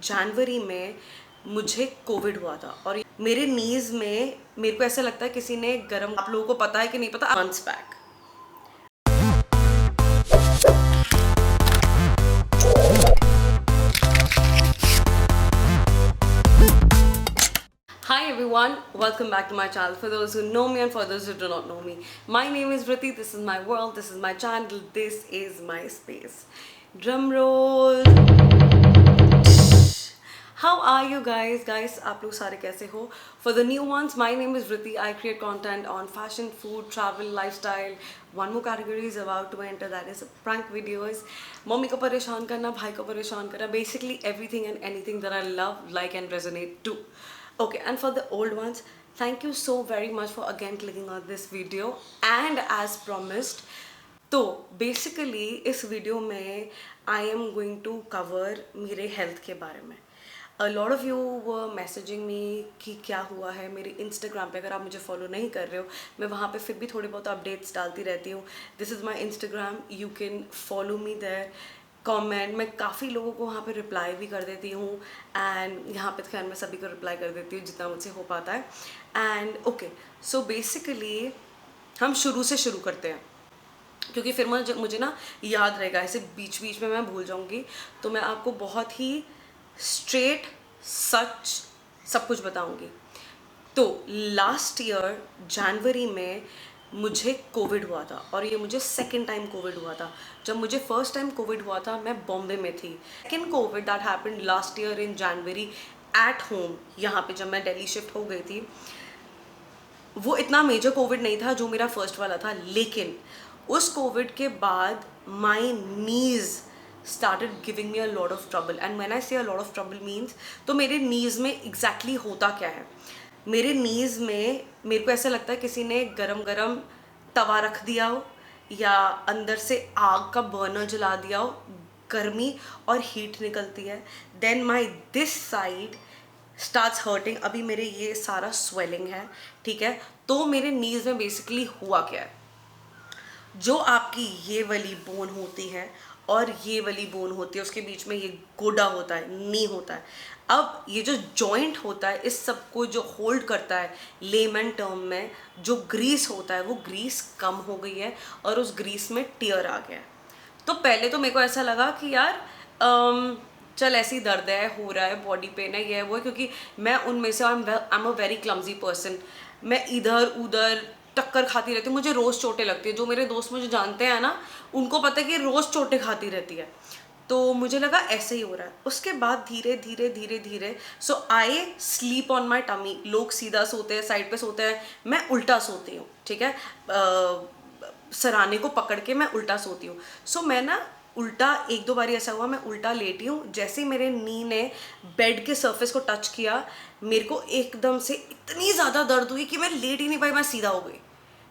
जनवरी में मुझे कोविड हुआ था और मेरे नीज में मेरे को ऐसा लगता है किसी ने गरम, आप लोगों को पता है कि नहीं पता, months back. Hi everyone, welcome back to my channel. For those who know me and for those who do not know me, my name is Vritti, this is my world, this is my channel, this is my space. Drum roll. How are you guys? आप लोग सारे कैसे हो? For the new ones, my name is Vritti. I create content on fashion, food, travel, lifestyle. One more category is about to enter, that is prank videos. Mummy को परेशान करना, भाई को परेशान करना, basically everything and anything that I love, like and resonate to. Okay, and for the old ones, thank you so very much for again clicking on this video. And as promised, तो basically इस video में I am going to cover मेरे health के बारे में. A lot of you were messaging me कि क्या हुआ है. मेरे इंस्टाग्राम पे अगर आप मुझे फॉलो नहीं कर रहे हो, मैं वहाँ पे फिर भी थोड़ी बहुत अपडेट्स डालती रहती हूँ. This is my Instagram, you can follow me there. Comment, मैं काफ़ी लोगों को वहाँ पे रिप्लाई भी कर देती हूँ. एंड यहाँ पे खैर मैं सभी को रिप्लाई कर देती हूँ जितना मुझसे हो पाता है. एंड ओके, सो बेसिकली हम शुरू से शुरू करते हैं क्योंकि फिर मुझे ना याद रहेगा, ऐसे बीच बीच में मैं भूल जाऊँगी. तो मैं आपको बहुत ही स्ट्रेट सच सब कुछ बताऊँगी. तो लास्ट ईयर जनवरी में मुझे कोविड हुआ था और ये मुझे सेकेंड टाइम कोविड हुआ था. जब मुझे फर्स्ट टाइम कोविड हुआ था मैं बॉम्बे में थी. Second Covid that happened last year in January at home, यहाँ पे जब मैं दिल्ली शिफ्ट हो गई थी. वो इतना मेजर कोविड नहीं था जो मेरा फर्स्ट वाला था, लेकिन उस कोविड के बाद माई नीज started giving me a lot of trouble. And when I say a lot of trouble means, तो मेरे नीज में exactly होता क्या है. मेरे नीज में मेरे को ऐसा लगता है किसी ने गरम गरम तवा रख दिया हो या अंदर से आग का बर्नर जला दिया हो, गर्मी और हीट निकलती है. Then my this side starts hurting. अभी मेरे ये सारा स्वेलिंग है, ठीक है. तो मेरे नीज में बेसिकली हुआ क्या है, जो आपकी ये वाली बोन होती है और ये वाली बोन होती है, उसके बीच में ये गोडा होता है, नी होता है. अब ये जो जॉइंट होता है, इस सब को जो होल्ड करता है लेमन टर्म में, जो ग्रीस होता है, वो ग्रीस कम हो गई है और उस ग्रीस में टीयर आ गया है. तो पहले तो मेरे को ऐसा लगा कि यार चल ऐसी दर्द है, हो रहा है, बॉडी पेन है, ये है वो है. क्योंकि मैं उनमें से, आई am a very clumsy person. मैं इधर उधर टक्कर खाती रहती हूँ, मुझे रोज़ चोटें लगती है. जो मेरे दोस्त मुझे जानते हैं ना, उनको पता है कि रोज़ चोटें खाती रहती है. तो मुझे लगा ऐसे ही हो रहा है. उसके बाद धीरे धीरे धीरे धीरे so I sleep on my tummy. लोग सीधा सोते हैं, साइड पे सोते हैं, मैं उल्टा सोती हूँ, ठीक है. सराने को पकड़ के मैं उल्टा सोती हूँ. सो मैं ना उल्टा, एक दो बारी ऐसा हुआ मैं उल्टा लेटी हूँ, जैसे ही मेरे नी ने बेड के सरफेस को टच किया, मेरे को एकदम से इतनी ज़्यादा दर्द हुई कि मैं लेट ही नहीं पाई, मैं सीधा हो गई,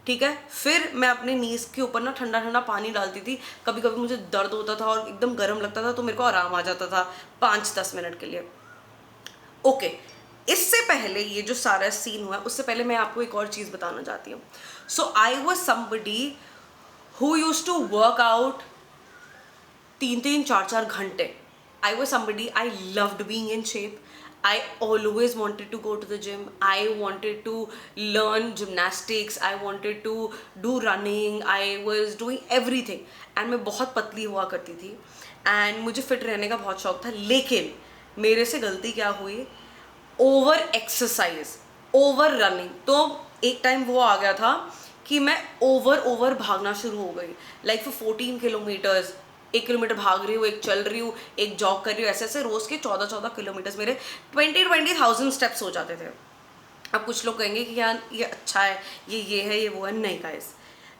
ठीक है. फिर मैं अपने नीज के ऊपर ना ठंडा ठंडा पानी डालती थी. कभी कभी मुझे दर्द होता था और एकदम गर्म लगता था, तो मेरे को आराम आ जाता था 5-10 मिनट के लिए. ओके, इससे पहले ये जो सारा सीन हुआ, उससे पहले मैं आपको एक और चीज़ बताना चाहती हूँ. So I was somebody who used to work out 3-3, 4-4 घंटे. I was somebody, I loved being in shape. I always wanted to go to the gym. I wanted to learn gymnastics. I wanted to do running. I was doing everything. And मैं बहुत पतली हुआ करती थी. And मुझे fit रहने का बहुत शौक था. लेकिन मेरे से गलती क्या हुई, ओवर एक्सरसाइज, ओवर रनिंग. तो एक टाइम वो आ गया था कि मैं ओवर भागना शुरू हो गई. लाइक फॉर 14 किलोमीटर्स, 1 किलोमीटर भाग रही हूँ, एक चल रही हूँ, एक जॉग कर रही हूँ, ऐसे ऐसे रोज़ के 14-14 किलोमीटर्स मेरे 20,000 स्टेप्स हो जाते थे. अब कुछ लोग कहेंगे कि यार ये अच्छा है, ये है, ये वो है. नहीं गाइस,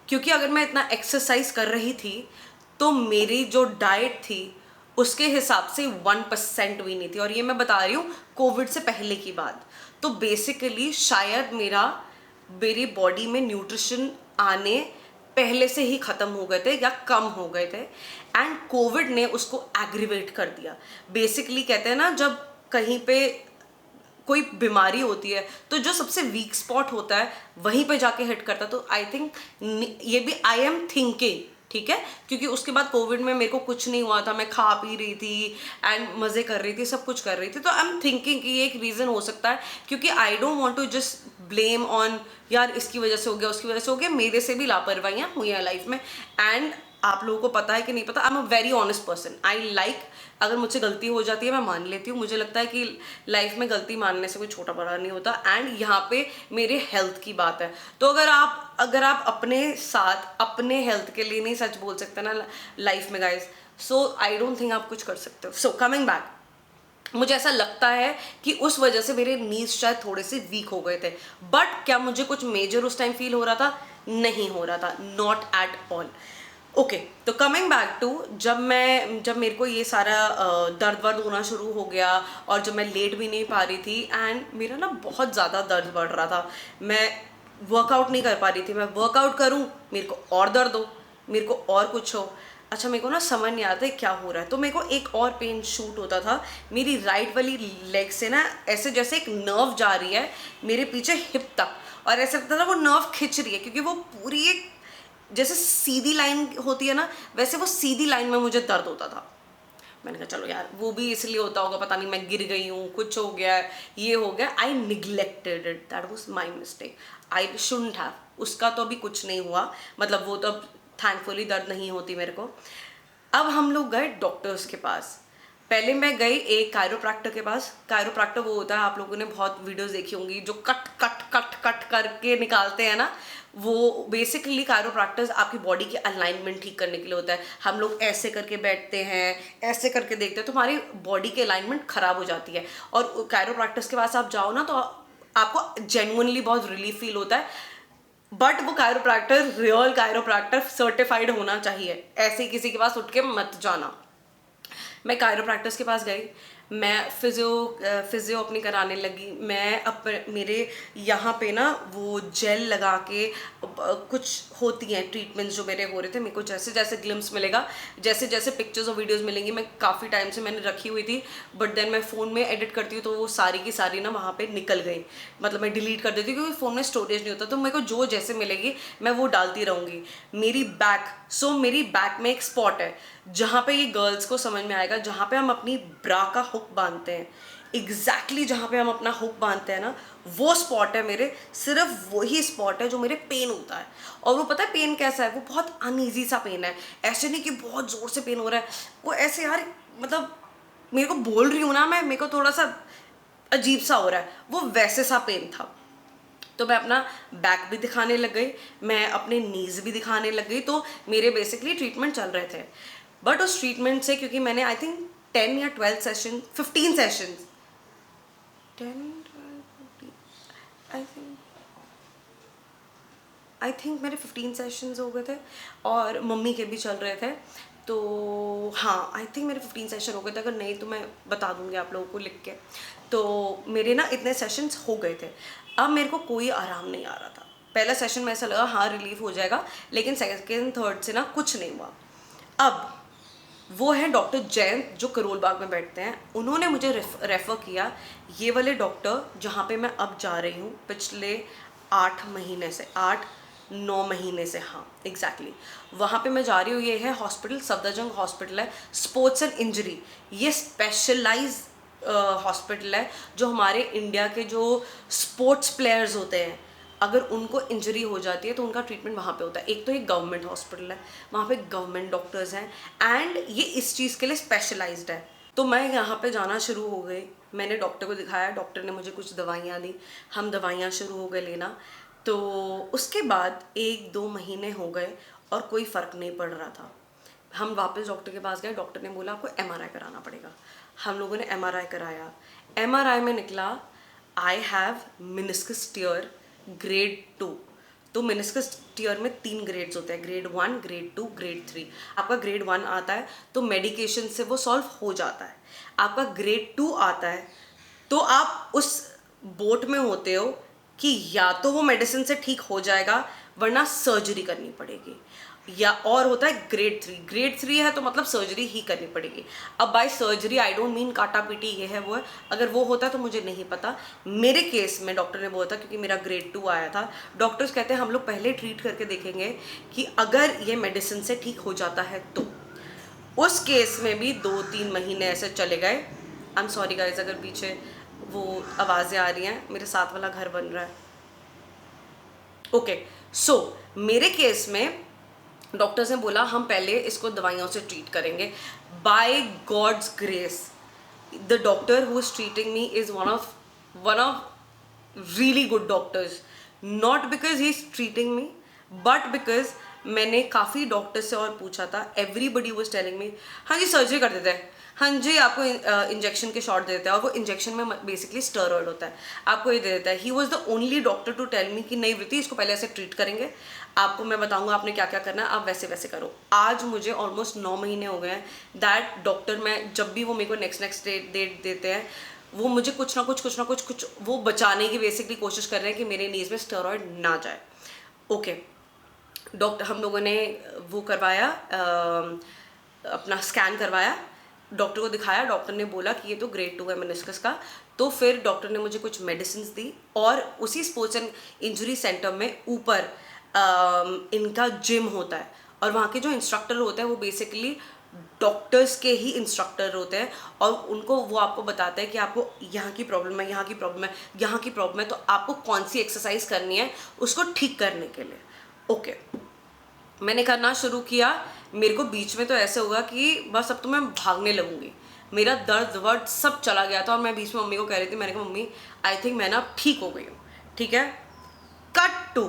क्योंकि अगर मैं इतना एक्सरसाइज कर रही थी तो मेरी जो डाइट थी उसके हिसाब से 1% भी नहीं थी. और ये मैं बता रही हूँ कोविड से पहले की बात. तो बेसिकली शायद मेरी बॉडी में न्यूट्रिशन आने पहले से ही ख़त्म हो गए थे या कम हो गए थे. एंड कोविड ने उसको एग्रीवेट कर दिया. बेसिकली कहते हैं ना, जब कहीं पे कोई बीमारी होती है तो जो सबसे वीक स्पॉट होता है वहीं पे जाके हिट करता. तो आई थिंक ये भी, आई एम थिंकिंग, ठीक है, क्योंकि उसके बाद कोविड में मेरे को कुछ नहीं हुआ था, मैं खा पी रही थी एंड मज़े कर रही थी, सब कुछ कर रही थी। तो आई एम थिंकिंग कि ये एक रीज़न हो सकता है, क्योंकि I don't want to just blame on यार इसकी वजह से हो गया, उसकी वजह से हो गया। मेरे से भी लापरवाहियाँ हुई हैं लाइफ में, एंड आप लोगों को पता है कि नहीं पता, आई am a very honest person. I like, अगर मुझसे गलती हो जाती है मैं मान लेती हूँ। मुझे लगता है कि लाइफ में गलती मानने से कोई छोटा बड़ा नहीं होता। एंड यहाँ पे मेरे हेल्थ की बात है, तो अगर आप अपने साथ अपने हेल्थ के लिए नहीं सच बोल सकते ना लाइफ में guys, so I don't think आप कुछ कर सकते हो। सो कमिंग बैक, मुझे ऐसा लगता है कि उस वजह से मेरे नीज शायद थोड़े से वीक हो गए थे। बट क्या मुझे कुछ मेजर उस टाइम फील हो रहा था? नहीं हो रहा था, नॉट एट ऑल। ओके, तो कमिंग बैक टू, जब मेरे को ये सारा दर्द वर्द होना शुरू हो गया और जब मैं लेट भी नहीं पा रही थी एंड मेरा ना बहुत ज़्यादा दर्द बढ़ रहा था, मैं वर्कआउट नहीं कर पा रही थी। मैं वर्कआउट करूँ, मेरे को और दर्द हो, मेरे को और कुछ हो। अच्छा, मेरे को ना समझ नहीं आता है क्या हो रहा है। तो मेरे को एक और पेन शूट होता था मेरी राइट वाली लेग से ना, ऐसे जैसे एक नर्व जा रही है मेरे पीछे हिप तक, और ऐसा लगता था वो नर्व खिंच रही है, क्योंकि वो पूरी एक जैसे सीधी लाइन होती है ना, वैसे वो सीधी लाइन में मुझे दर्द होता था। मैंने कहा चलो यार, वो भी इसलिए होता होगा, पता नहीं मैं गिर गई हूँ, कुछ हो गया, ये हो गया। I neglected it, that was my mistake, I shouldn't have. उसका तो अभी कुछ नहीं हुआ, मतलब वो तो अब थैंकफुली दर्द नहीं होती मेरे को। अब हम लोग गए डॉक्टर्स के पास। पहले मैं गई एक कायरोप्रैक्टर के पास। कायरोप्रैक्टर वो होता है, आप लोगों ने बहुत वीडियोस देखी होंगी, जो कट कट कट कट करके निकालते हैं ना। वो बेसिकली कायरोप्रैक्टर्स आपकी बॉडी की अलाइनमेंट ठीक करने के लिए होता है। हम लोग ऐसे करके बैठते हैं, ऐसे करके देखते हैं, तो हमारी बॉडी की अलाइनमेंट खराब हो जाती है। और कायरोप्रैक्टर्स के पास आप जाओ ना, तो आपको जेन्युइनली बहुत रिलीफ फील होता है। बट वो कायरोप्रैक्टर रियल कायरोप्रैक्टर सर्टिफाइड होना चाहिए, ऐसे ही किसी के पास उठ के मत जाना। मैं कायरोप्रैक्टर्स के पास गई, मैं फिजियो अपनी कराने लगी। मैं मेरे यहाँ पे ना वो जेल लगा के कुछ होती हैं ट्रीटमेंट्स जो मेरे हो रहे थे। मेरे को जैसे जैसे ग्लिम्स मिलेगा, जैसे जैसे पिक्चर्स और वीडियोस मिलेंगी, मैं काफ़ी टाइम से मैंने रखी हुई थी, बट देन मैं फ़ोन में एडिट करती हूँ तो वो सारी की सारी ना वहाँ पे निकल गई। मतलब मैं डिलीट कर देती हूँ क्योंकि फ़ोन में स्टोरेज नहीं होता, तो मेरे को जो जैसे मिलेगी मैं वो डालती रहूँगी। मेरी बैक में एक स्पॉट है जहाँ पे ये गर्ल्स को समझ में आएगा, जहाँ पे हम अपनी ब्रा का हुक बांधते हैं, एग्जैक्टली जहाँ पे हम अपना हुक बांधते हैं ना, वो स्पॉट है मेरे, सिर्फ वही स्पॉट है जो मेरे पेन होता है। और वो पता है पेन कैसा है? वो बहुत अनईजी सा पेन है, ऐसे नहीं कि बहुत ज़ोर से पेन हो रहा है, वो ऐसे यार, मतलब मेरे को बोल रही हूँ ना मैं, मेरे को थोड़ा सा अजीब सा हो रहा है, वो वैसे सा पेन था। तो मैं अपना बैक भी दिखाने लग गई, मैं अपने नीज भी दिखाने लग गई, तो मेरे बेसिकली ट्रीटमेंट चल रहे थे। बट उस ट्रीटमेंट से, क्योंकि मैंने आई थिंक 10 या 12 सेशन, 15 सेशन, 10 12 15 आई थिंक मेरे 15 सेशंस हो गए थे, और मम्मी के भी चल रहे थे। तो हाँ, आई थिंक मेरे 15 सेशन हो गए थे, अगर नहीं तो मैं बता दूंगी आप लोगों को लिख के। तो मेरे ना इतने सेशंस हो गए थे। अब मेरे को कोई आराम नहीं आ रहा था। पहला सेशन में ऐसा लगा हाँ रिलीफ हो जाएगा, लेकिन सेकेंड थर्ड से ना कुछ नहीं हुआ। अब वो है डॉक्टर जयंत जो करोल बाग में बैठते हैं, उन्होंने मुझे रेफ़र किया ये वाले डॉक्टर जहाँ पे मैं अब जा रही हूँ पिछले 8 महीने से, 8-9 महीने से, हाँ एग्जैक्टली वहाँ पे मैं जा रही हूँ। ये है हॉस्पिटल, सफदरजंग हॉस्पिटल है, स्पोर्ट्स एंड इंजरी। ये स्पेशलाइज हॉस्पिटल है, जो हमारे इंडिया के जो स्पोर्ट्स प्लेयर्स होते हैं, अगर उनको इंजरी हो जाती है तो उनका ट्रीटमेंट वहाँ पे होता है। एक तो ये गवर्नमेंट हॉस्पिटल है, वहाँ पे गवर्नमेंट डॉक्टर्स हैं, एंड ये इस चीज़ के लिए स्पेशलाइज्ड है। तो मैं यहाँ पे जाना शुरू हो गई, मैंने डॉक्टर को दिखाया, डॉक्टर ने मुझे कुछ दवाइयाँ दी, हम दवाइयाँ शुरू हो गए लेना। तो उसके बाद 1-2 महीने हो गए और कोई फ़र्क नहीं पड़ रहा था। हम वापस डॉक्टर के पास गए, डॉक्टर ने बोला आपको MRI कराना पड़ेगा। हम लोगों ने MRI कराया, MRI में निकला I have meniscus tier grade 2। तो मेनिस्कस टियर में 3 ग्रेड्स होते हैं, ग्रेड 1, ग्रेड 2, ग्रेड 3। आपका ग्रेड 1 आता है तो मेडिकेशन से वो सॉल्व हो जाता है। आपका ग्रेड 2 आता है तो आप उस बोट में होते हो कि या तो वो मेडिसिन से ठीक हो जाएगा, वरना सर्जरी करनी पड़ेगी। या और होता है ग्रेड 3 है तो मतलब सर्जरी ही करनी पड़ेगी। अब by surgery I don't mean काटा पीटी ये है वो है, अगर वो होता है तो मुझे नहीं पता। मेरे केस में डॉक्टर ने बोला था, क्योंकि मेरा ग्रेड 2 आया था, डॉक्टर्स कहते हैं हम लोग पहले ट्रीट करके देखेंगे कि अगर ये मेडिसिन से ठीक हो जाता है तो। उस केस में भी 2-3 महीने ऐसे चले गए। आई एम सॉरी गाइज अगर पीछे वो आवाज़ें आ रही हैं, मेरे साथ वाला घर बन रहा है। ओके, सो मेरे केस में डॉक्टर्स ने बोला हम पहले इसको दवाइयों से ट्रीट करेंगे। By God's grace the doctor who is treating me is one of really good doctors, not because he is treating me but because मैंने काफ़ी डॉक्टर से और पूछा था, everybody was telling me हाँ जी सर्जरी कर देते हैं, हाँ जी आपको इंजेक्शन के शॉट दे देता है, और वो इंजेक्शन में बेसिकली स्टेरॉइड होता है, आपको ये दे देता है। He was the only doctor to tell me कि नहीं वृत्ति इसको पहले ऐसे ट्रीट करेंगे, आपको मैं बताऊंगा आपने क्या क्या करना है, आप वैसे वैसे करो। आज मुझे ऑलमोस्ट 9 महीने हो गए हैं दैट डॉक्टर, मैं जब भी वो मेरे को नेक्स्ट डेट देते हैं, वो मुझे कुछ ना कुछ वो बचाने की बेसिकली कोशिश कर रहे हैं कि मेरे नीज में स्टेरॉइड ना जाए। ओके, डॉक्टर हम लोगों ने वो करवाया, अपना स्कैन करवाया, डॉक्टर को दिखाया, डॉक्टर ने बोला कि ये तो ग्रेड 2 है मेनिस्कस का। तो फिर डॉक्टर ने मुझे कुछ मेडिसिन दी, और उसी स्पोर्ट्स एंड इंजरी सेंटर में ऊपर इनका जिम होता है, और वहाँ के जो इंस्ट्रक्टर होते हैं वो बेसिकली डॉक्टर्स के ही इंस्ट्रक्टर होते हैं, और उनको वो आपको बताते हैं कि आपको यहाँ की प्रॉब्लम है, यहाँ की प्रॉब्लम है, यहाँ की प्रॉब्लम है, तो आपको कौन सी एक्सरसाइज करनी है उसको ठीक करने के लिए। ओके, मैंने करना शुरू किया। मेरे को बीच में तो ऐसे होगा कि बस अब तो मैं भागने लगूंगी, मेरा दर्द वर्द सब चला गया था, और मैं बीच में मम्मी को कह रही थी, मैंने कहा मम्मी आई थिंक मैं ना ठीक हो गई हूँ। ठीक है, कट टू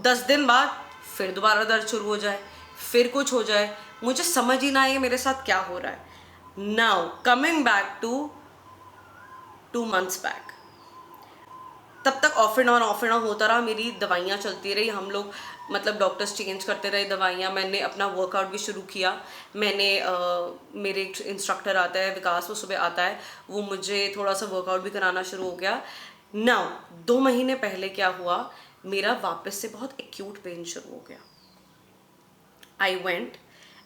10 दिन बाद फिर दोबारा दर्द शुरू हो जाए, फिर कुछ हो जाए, मुझे समझ ही ना आए मेरे साथ क्या हो रहा है। Now coming back to 2 months back, तब तक ऑफ एंड ऑन होता रहा, मेरी दवाइयाँ चलती रही, हम लोग मतलब डॉक्टर्स चेंज करते रहे दवाइयाँ। मैंने अपना वर्कआउट भी शुरू किया, मैंने मेरे इंस्ट्रक्टर आता है विकास, वो सुबह आता है, वो मुझे थोड़ा सा वर्कआउट भी कराना शुरू हो गया। नाउ 2 महीने पहले क्या हुआ, मेरा वापस से बहुत एक्यूट पेन शुरू हो गया। आई वेंट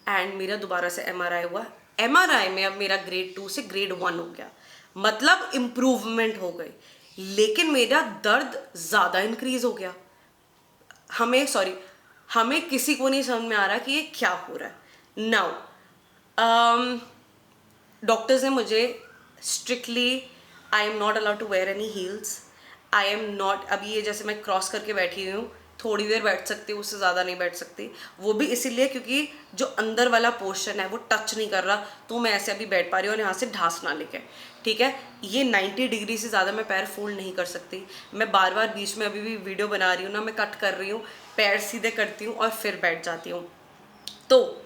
एंड मेरा दोबारा से MRI हुआ। MRI में अब मेरा ग्रेड 2 से ग्रेड 1 हो गया, मतलब इम्प्रूवमेंट हो गई, लेकिन मेरा दर्द ज़्यादा इंक्रीज हो गया। हमें किसी को नहीं समझ में आ रहा कि ये क्या हो रहा है। नाउ डॉक्टर्स ने मुझे strictly, I am not allowed to wear any heels, I am not, अभी ये जैसे मैं क्रॉस करके बैठी हुई हूँ, थोड़ी देर बैठ सकती हूँ, उससे ज़्यादा नहीं बैठ सकती, वो भी इसीलिए क्योंकि जो अंदर वाला पोर्शन है वो टच नहीं कर रहा, तो मैं ऐसे अभी बैठ पा रही हूँ, और यहाँ से ढांस ना लेके। ठीक है, ये 90 डिग्री से ज़्यादा मैं पैर फोल्ड नहीं कर सकती, मैं बार बार बीच में अभी भी वीडियो बना रही हूँ ना, मैं कट कर रही हूँ, पैर सीधे करती हूँ और फिर बैठ जाती हूँ। तो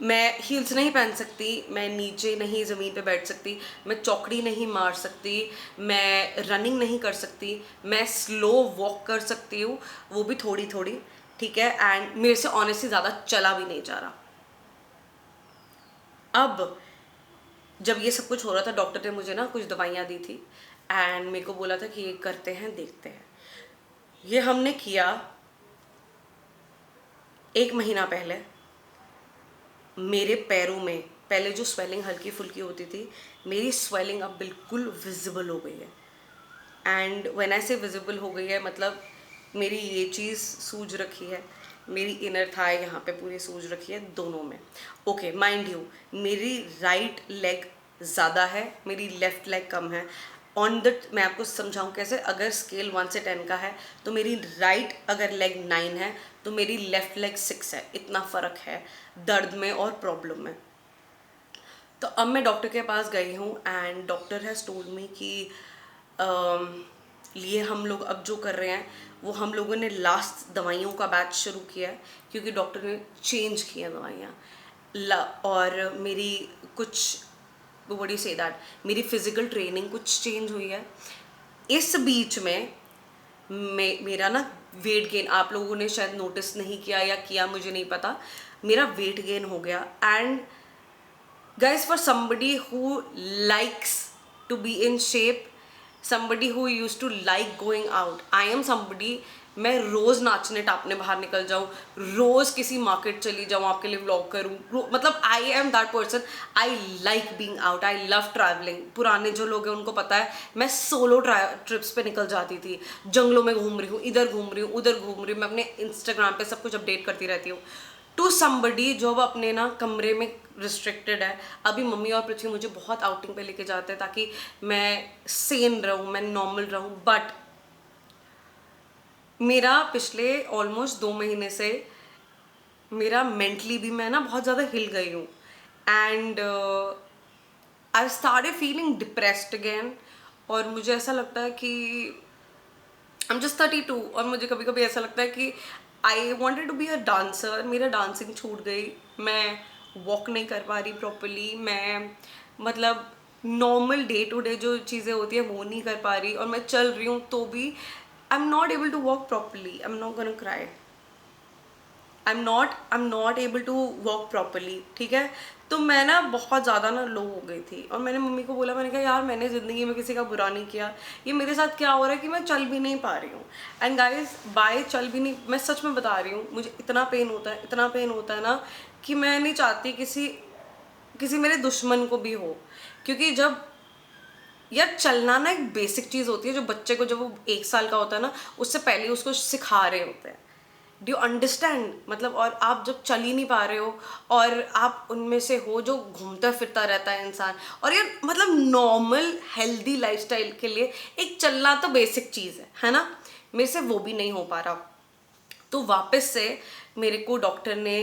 मैं हील्स नहीं पहन सकती, मैं नीचे नहीं ज़मीन पे बैठ सकती, मैं चौकड़ी नहीं मार सकती, मैं रनिंग नहीं कर सकती, मैं स्लो वॉक कर सकती हूँ, वो भी थोड़ी थोड़ी। ठीक है, एंड मेरे से ऑनेस्टली ज़्यादा चला भी नहीं जा रहा। अब जब ये सब कुछ हो रहा था, डॉक्टर ने मुझे ना कुछ दवाइयाँ दी थी, एंड मेरे को बोला था कि ये करते हैं देखते हैं। ये हमने किया 1 महीना पहले। मेरे पैरों में पहले जो स्वेलिंग हल्की फुल्की होती थी, मेरी स्वेलिंग अब बिल्कुल विजिबल हो गई है। एंड व्हेन आई से विजिबल हो गई है, मतलब मेरी ये चीज़ सूज रखी है, मेरी इनर थाई यहाँ पे पूरी सूज रखी है दोनों में। ओके, माइंड यू, मेरी राइट लेग ज़्यादा है, मेरी लेफ्ट लेग कम है। मैं आपको समझाऊँ कैसे, अगर स्केल 1 से 10 का है तो मेरी राइट अगर लेग 9 है तो मेरी लेफ्ट लेग 6 है। इतना फ़र्क है दर्द में और प्रॉब्लम में। तो अब मैं डॉक्टर के पास गई हूँ, and doctor has told me कि लिए हम लोग अब जो कर रहे हैं वो हम लोगों ने लास्ट दवाइयों का बैच शुरू किया है, क्योंकि डॉक्टर ने चेंज किया दवाइयाँ। और मेरी कुछ बड़ी से दैट मेरी फिज़िकल ट्रेनिंग कुछ चेंज हुई है। इस बीच में मेरा ना वेट गेन, आप लोगों ने शायद नोटिस नहीं किया या किया मुझे नहीं पता, मेरा वेट गेन हो गया। And guys, for somebody who likes to be in shape, somebody who used to like going out, I am somebody मैं रोज़ नाचने टापने बाहर निकल जाऊँ, रोज़ किसी मार्केट चली जाऊँ, आपके लिए व्लॉग करूँ, मतलब I am that person. I like being out, I love travelling. पुराने जो लोग हैं उनको पता है मैं सोलो ट्रिप्स पे निकल जाती थी, जंगलों में घूम रही हूँ, इधर घूम रही हूँ, उधर घूम रही हूँ। मैं अपने इंस्टाग्राम पे सब कुछ अपडेट करती रहती हूँ। टू समबडी जो अब अपने ना कमरे में रिस्ट्रिक्टेड है, अभी मम्मी और पृथ्वी मुझे बहुत आउटिंग पे लेके जाते हैं ताकि मैं सेन रहूँ, मैं नॉर्मल रहूँ। बट मेरा पिछले ऑलमोस्ट 2 महीने से मेरा मेंटली भी मैं ना बहुत ज़्यादा हिल गई हूँ। And I started feeling depressed again. और मुझे ऐसा लगता है कि आई एम जस्ट 32, और मुझे कभी कभी ऐसा लगता है कि I wanted to be a dancer. मेरा डांसिंग छूट गई, मैं वॉक नहीं कर पा रही प्रॉपरली, मैं मतलब नॉर्मल डे टू डे जो चीज़ें होती है वो नहीं कर पा रही, और मैं चल रही हूँ तो भी I am not able to walk properly. I am not gonna cry, I am not able to walk properly, ठीक है। तो मैं ना बहुत ज़्यादा ना लो हो गई थी, और मैंने मम्मी को बोला, मैंने कहा यार मैंने ज़िंदगी में किसी का बुरा नहीं किया, ये मेरे साथ क्या हो रहा है कि मैं चल भी नहीं पा रही हूँ। एंड गाइस, बाय चल भी नहीं, मैं सच में बता रही हूँ, मुझे इतना पेन होता है, इतना पेन होता है ना कि मैं नहीं चाहती किसी किसी मेरे दुश्मन को भी हो। क्योंकि जब यार चलना ना एक बेसिक चीज़ होती है जो बच्चे को, जब वो 1 साल का होता है ना, उससे पहले उसको सिखा रहे होते हैं। डू यू अंडरस्टैंड मतलब। और आप जब चल ही नहीं पा रहे हो, और आप उनमें से हो जो घूमता फिरता रहता है इंसान, और यार मतलब नॉर्मल हेल्दी लाइफस्टाइल के लिए एक चलना तो बेसिक चीज़ है ना। मेरे से वो भी नहीं हो पा रहा। तो वापस से मेरे को डॉक्टर ने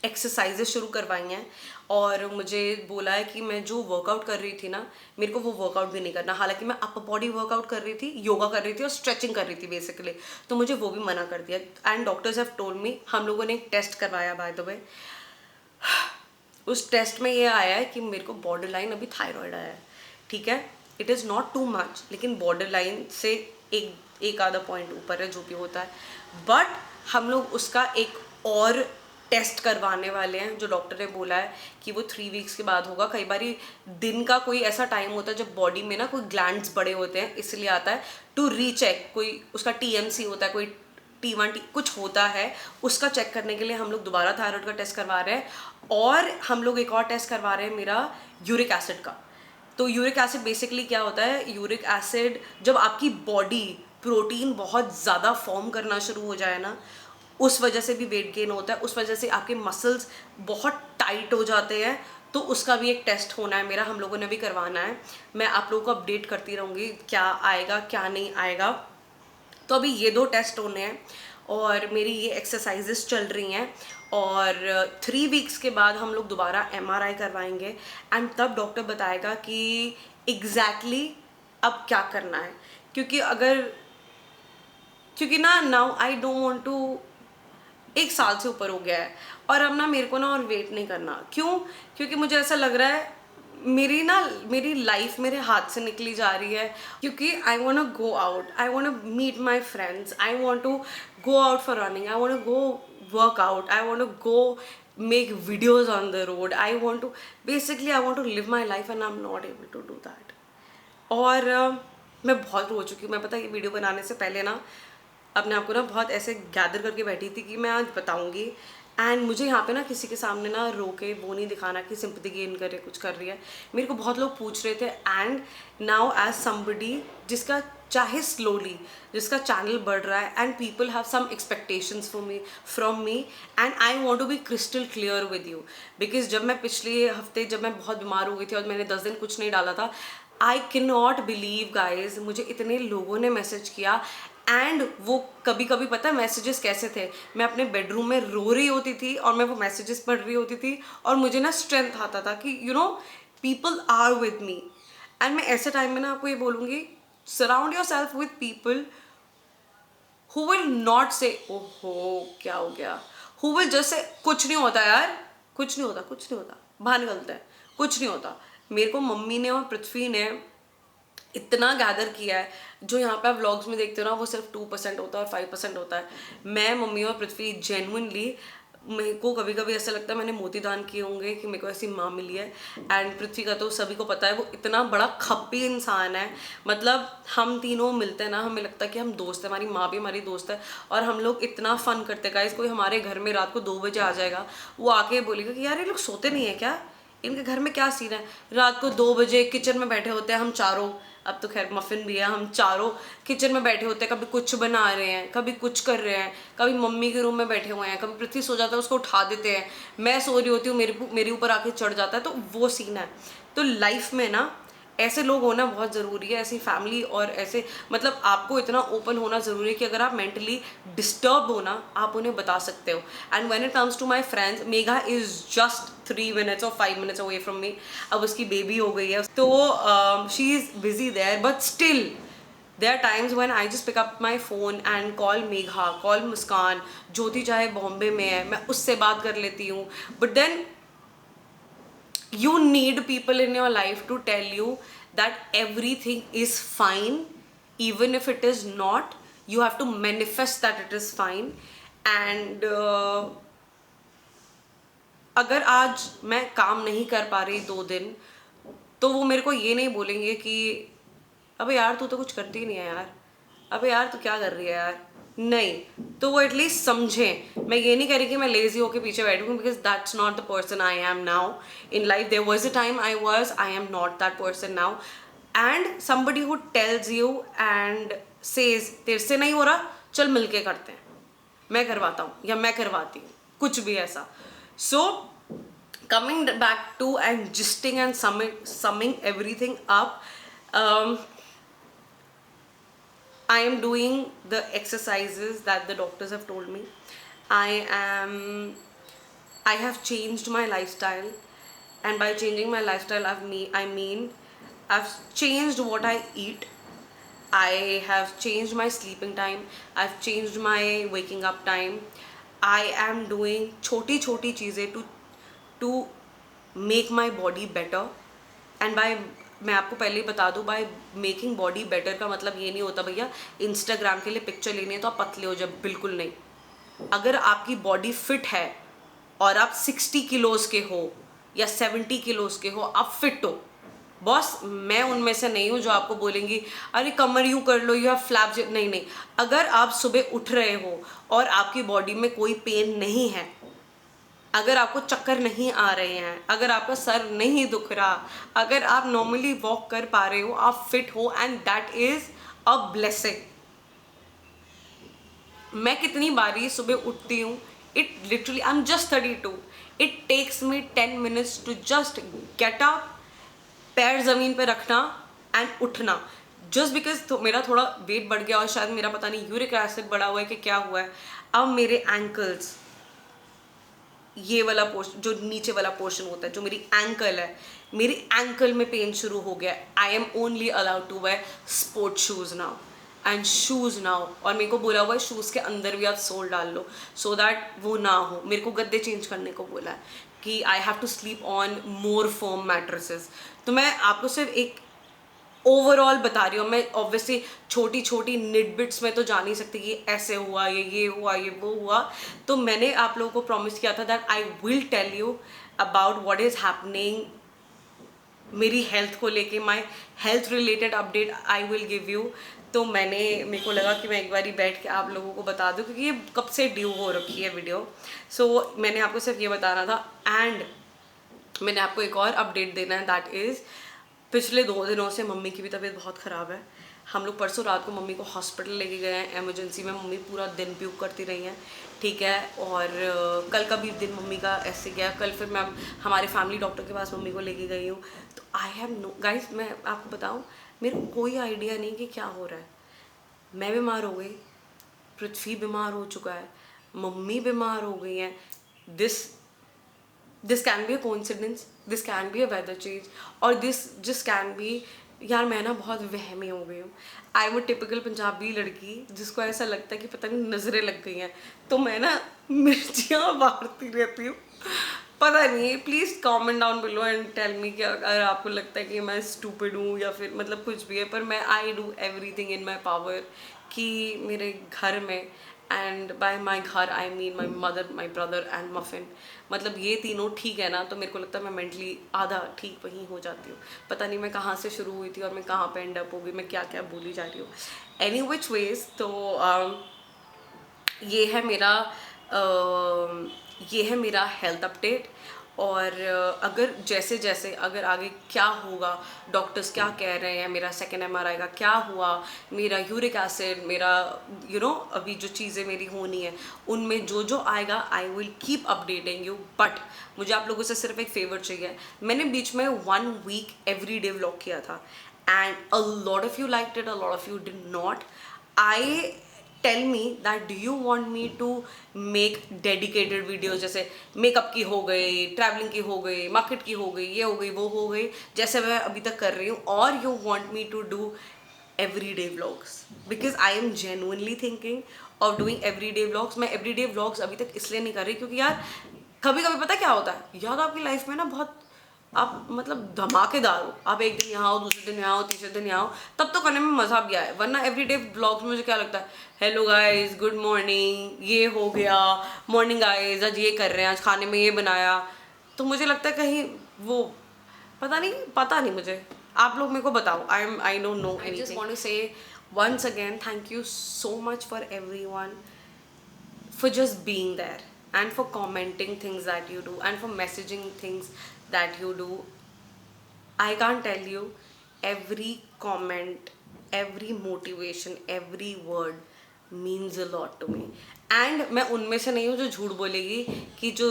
एक्सरसाइजेस शुरू करवाई हैं, और मुझे बोला है कि मैं जो वर्कआउट कर रही थी ना, मेरे को वो वर्कआउट भी नहीं करना। हालांकि मैं अपर बॉडी वर्कआउट कर रही थी, योगा कर रही थी और स्ट्रेचिंग कर रही थी बेसिकली, तो मुझे वो भी मना कर दिया। And doctors have told me, हम लोगों ने एक टेस्ट करवाया बाय द वे, उस टेस्ट में ये आया है कि मेरे को बॉर्डर लाइन अभी थायराइड आया है, ठीक है। It is not too much, लेकिन बॉर्डर लाइन से एक आधा पॉइंट ऊपर है जो भी होता है। बट हम लोग उसका एक और टेस्ट करवाने वाले हैं, जो डॉक्टर ने बोला है कि वो 3 वीक्स के बाद होगा। कई बार दिन का कोई ऐसा टाइम होता है जब बॉडी में ना कोई ग्लैंड्स बड़े होते हैं, इसलिए आता है टू रीचेक, कोई उसका टीएमसी होता है, कोई T1 कुछ होता है, उसका चेक करने के लिए हम लोग दोबारा थायराइड का टेस्ट करवा रहे हैं। और हम लोग एक और टेस्ट करवा रहे हैं मेरा यूरिक एसिड का। तो यूरिक एसिड बेसिकली क्या होता है, यूरिक एसिड जब आपकी बॉडी प्रोटीन बहुत ज़्यादा फॉर्म करना शुरू हो जाए ना, उस वजह से भी वेट गेन होता है, उस वजह से आपके मसल्स बहुत टाइट हो जाते हैं। तो उसका भी एक टेस्ट होना है मेरा, हम लोगों ने भी करवाना है। मैं आप लोगों को अपडेट करती रहूँगी क्या आएगा क्या नहीं आएगा। तो अभी ये 2 टेस्ट होने हैं, और मेरी ये एक्सरसाइजेस चल रही हैं। और 3 वीक्स के बाद हम लोग दोबारा MRI करवाएंगे, एंड तब डॉक्टर बताएगा कि एग्जैक्टली अब क्या करना है। क्योंकि ना now I don't want to, 1 साल से ऊपर हो गया है, और अब ना मेरे को ना और वेट नहीं करना। क्यों? क्योंकि मुझे ऐसा लग रहा है मेरी लाइफ मेरे हाथ से निकली जा रही है। क्योंकि I want to go out, I want to meet my friends, I want to go out for running, I want to go work out, I want to go make videos on the road, I want to basically I want to live my life, and I am not able to do that. और मैं बहुत रो चुकी हूँ। मैं पता है ये video बनाने से पहले ना अपने आप को ना बहुत ऐसे गैदर करके बैठी थी कि मैं आज बताऊंगी। एंड मुझे यहाँ पे ना किसी के सामने ना रो के वो नहीं दिखाना कि सिंपैथी गेन करे कुछ कर रही है। मेरे को बहुत लोग पूछ रहे थे, एंड नाउ एज समबडी जिसका चाहे स्लोली जिसका चैनल बढ़ रहा है, and people have some expectations for me from me, and I want to be crystal clear with you. Because जब मैं पिछले हफ्ते जब मैं बहुत बीमार हो गई थी और मैंने 10 दिन कुछ नहीं डाला था, I can not believe guys, मुझे इतने लोगों ने मैसेज किया। एंड वो कभी कभी पता है मैसेजेस कैसे थे, मैं अपने बेडरूम में रो रही होती थी और मैं वो मैसेजेस पढ़ रही होती थी, और मुझे ना स्ट्रेंथ आता था कि you know people are with me. And मैं ऐसे टाइम में ना आपको ये बोलूँगी, surround yourself with people who will not say ओहो क्या हो गया, हु विल जस्ट से कुछ नहीं होता यार, कुछ नहीं होता, कुछ नहीं होता, बाहर निकलते हैं, कुछ नहीं होता। मेरे को मम्मी ने और पृथ्वी ने इतना गैदर किया है, जो यहाँ पे आप व्लॉग्स में देखते हो ना वो सिर्फ 2% होता है और 5% होता है। मैं, मम्मी और पृथ्वी जेन्युइनली मेरे को कभी कभी ऐसा लगता है मैंने मोती दान किए होंगे कि मेरे को ऐसी माँ मिली है। एंड पृथ्वी का तो सभी को पता है वो इतना बड़ा खप्पी इंसान है, मतलब हम तीनों मिलते हैं ना, हमें लगता है कि हम दोस्त हैं, हमारी माँ भी हमारी दोस्त है, और हम लोग इतना फन करते हैं गाइस। कोई हमारे घर में रात को 2 बजे आ जाएगा, वो आके बोलेगा कि यार ये लोग सोते नहीं है क्या, इनके घर में क्या सीन है। रात को 2 बजे किचन में बैठे होते हैं हम चारों, अब तो खैर मफिन भी है, हम चारों किचन में बैठे होते हैं, कभी कुछ बना रहे हैं, कभी कुछ कर रहे हैं, कभी मम्मी के रूम में बैठे हुए हैं, कभी पृथ्वी सो जाता है उसको उठा देते हैं, मैं सो रही होती हूँ मेरे ऊपर आके चढ़ जाता है, तो वो सीन है। तो लाइफ में ना ऐसे लोग होना बहुत ज़रूरी है, ऐसी फैमिली, और ऐसे मतलब आपको इतना ओपन होना ज़रूरी है कि अगर आप मेंटली डिस्टर्ब हो ना, आप उन्हें बता सकते हो। And when it comes to my friends, Megha is just 3 minutes or 5 minutes away from me. अब उसकी बेबी हो गई है, तो she is busy there, but still there are times when I just pick up my phone and call Megha, call मुस्कान, ज्योति चाहे बॉम्बे में है, मैं उससे बात कर लेती हूँ। But then you need people in your life to tell you that everything is fine, even if it is not. You have to manifest that it is fine. And अगर आज मैं काम नहीं कर पा रही 2 दिन, तो वो मेरे को ये नहीं बोलेंगे कि अबे यार तू तो कुछ करती ही नहीं है यार, अबे यार तू क्या कर रही है यार, नहीं। तो वो एटलीस्ट समझें। मैं ये नहीं कह रही कि मैं लेजी होकर पीछे बैठूँ, because that's not the person I am now in life. There was a time I am not that person now. And somebody who tells you and says तेरे से नहीं हो रहा, चल मिलके करते हैं, मैं करवाता हूँ या मैं करवाती हूँ, कुछ भी ऐसा। सो coming back to and gisting and summing everything up, I am doing the exercises that the doctors have told me. I have changed my lifestyle, and by changing my lifestyle I mean I've changed what I eat. I have changed my sleeping time, I've changed my waking up time. I am doing छोटी छोटी चीज़ें to make my body better. And bye, मैं आपको पहले ही बता दूँ, by making body better का मतलब ये नहीं होता भैया इंस्टाग्राम के लिए पिक्चर लेनी है तो आप पतले हो जाए, बिल्कुल नहीं। अगर आपकी बॉडी फिट है और आप 60 किलोज के हो या 70 किलोज के हो, आप फिट हो बॉस। मैं उनमें से नहीं हूँ जो आपको बोलेंगी अरे कमर यूँ कर लो, यू हैव फ्लैप। नहीं नहीं, अगर आप सुबह उठ रहे हो और आपकी बॉडी में कोई पेन नहीं है, अगर आपको चक्कर नहीं आ रहे हैं, अगर आपका सर नहीं दुख रहा, अगर आप नॉर्मली वॉक कर पा रहे हो, आप फिट हो, and that is a blessing. मैं कितनी बारी सुबह उठती हूँ, it literally I am just 32, it takes me 10 minutes to just get up, पैर ज़मीन पे रखना एंड उठना। जस्ट बिकॉज मेरा थोड़ा वेट बढ़ गया और शायद मेरा पता नहीं यूरिक एसिड बढ़ा हुआ है कि क्या हुआ है, अब मेरे एंकल्स, ये वाला पोर्शन जो नीचे वाला पोर्शन होता है, जो मेरी एंकल है, मेरी एंकल में पेन शुरू हो गया। I am only allowed to wear sport shoes now and shoes now, और मेरे को बोला हुआ है शूज़ के अंदर भी आप सोल डाल लो सो दैट वो ना हो। मेरे को गद्दे चेंज करने को बोला है कि I have to sleep on more firm mattresses. तो मैं आपको सिर्फ एक ओवरऑल बता रही हूँ, मैं ऑब्वियसली छोटी छोटी निडबिट्स में तो जा नहीं सकती कि ऐसे हुआ, ये हुआ, ये वो हुआ। तो मैंने आप लोगों को प्रॉमिस किया था that I will tell you about what is happening मेरी हेल्थ को लेके, my health related update I will give you. तो मेरे को लगा कि मैं एक बारी बैठ के आप लोगों को बता दूँ, क्योंकि ये कब से ड्यू हो रखी है वीडियो। सो मैंने आपको सिर्फ ये बताना था। एंड मैंने आपको एक और अपडेट देना है, दैट इज़ पिछले 2 दिनों से मम्मी की भी तबीयत बहुत ख़राब है। हम लोग परसों रात को मम्मी को हॉस्पिटल लेके गए हैं इमरजेंसी में। मम्मी पूरा दिन प्यूक करती रही हैं, ठीक है। और कल का भी दिन मम्मी का ऐसे गया। कल फिर मैं हमारे फैमिली डॉक्टर के पास मम्मी को लेके गई हूँ। तो आई हैव नो गाइस, मैं आपको बताऊँ, मेरे को कोई आइडिया नहीं कि क्या हो रहा है। मैं बीमार हो गई, पृथ्वी बीमार हो चुका है, मम्मी बीमार हो गई हैं। This can be a coincidence, this can be a weather change, और दिस जस्ट कैन बी, यार मैं ना बहुत वहमी हो गई हूँ। I am a typical Punjabi लड़की जिसको ऐसा लगता है कि पता नहीं नज़रें लग गई हैं, तो मैं ना मिर्चियाँ मारती रहती हूँ, पता नहीं। Please comment down below and tell me कि अगर आपको लगता है कि मैं स्टूपिड हूँ या फिर मतलब कुछ भी है, पर मैं I do everything in my power कि मेरे घर में एंड बाय माई घर I mean my mother, my brother and muffin. मतलब ये तीनों ठीक है ना, तो मेरे को लगता है मैं मेंटली आधा ठीक वहीं हो जाती हूँ. पता नहीं मैं कहाँ से शुरू हुई थी और मैं कहाँ पे एंड अप हो गई, मैं क्या क्या बोली जा रही हूँ. एनी विच वेज, तो ये है मेरा ये है मेरा हेल्थ अपडेट. और अगर जैसे जैसे अगर आगे क्या होगा, डॉक्टर्स क्या कह रहे हैं, मेरा सेकेंड MRI का क्या हुआ, मेरा यूरिक एसिड, मेरा अभी जो चीज़ें मेरी होनी है उनमें जो जो आएगा I will keep updating you. But मुझे आप लोगों से सिर्फ एक फेवर चाहिए. मैंने बीच में 1 वीक एवरी डे व्लॉग किया था and a lot of you liked it, a lot of you did not. I tell me that do you want me to make dedicated videos, जैसे मेकअप की हो गई, travelling की हो गई, market की हो गई, ये हो गई, वो हो गई, जैसे मैं अभी तक कर रही हूँ, और you want me to do everyday vlogs because I am genuinely thinking of doing everyday vlogs. मैं everyday vlogs अभी तक इसलिए नहीं कर रही क्योंकि यार कभी कभी पता क्या होता है यार, आपकी लाइफ में ना बहुत आप मतलब धमाकेदार हो, आप एक दिन यहाँ हो, दूसरे दिन यहाँ हो, तीसरे दिन यहाँ हो, तब तो करने में मज़ा भी आए. वरना एवरीडे व्लॉग्स में मुझे क्या लगता है, हेलो गाइस, गुड मॉर्निंग, ये हो गया, मॉर्निंग गाइस, आज ये कर रहे हैं, आज खाने में ये बनाया. तो मुझे लगता है कहीं वो पता नहीं मुझे. आप लोग मेरे को बताओ. I don't know anything. I just want to say once again thank you so much for everyone for just being there and for commenting things that you do and for messaging things that you do. I can't tell you, every comment, every motivation, every word means a lot to me. And मैं उनमें से नहीं हूँ जो झूठ बोलेगी कि जो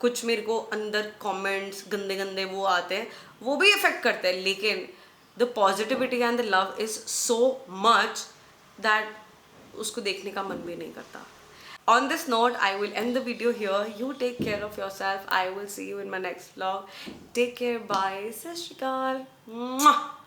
कुछ मेरे को अंदर कमेंट्स गंदे गंदे वो आते हैं, वो भी इफेक्ट करते हैं, लेकिन the positivity and the love is so much that उसको देखने का मन भी नहीं करता. On this note, I will end the video here. You take care of yourself. I will see you in my next vlog. Take care. Bye. Sat Shri Akal. Mwah.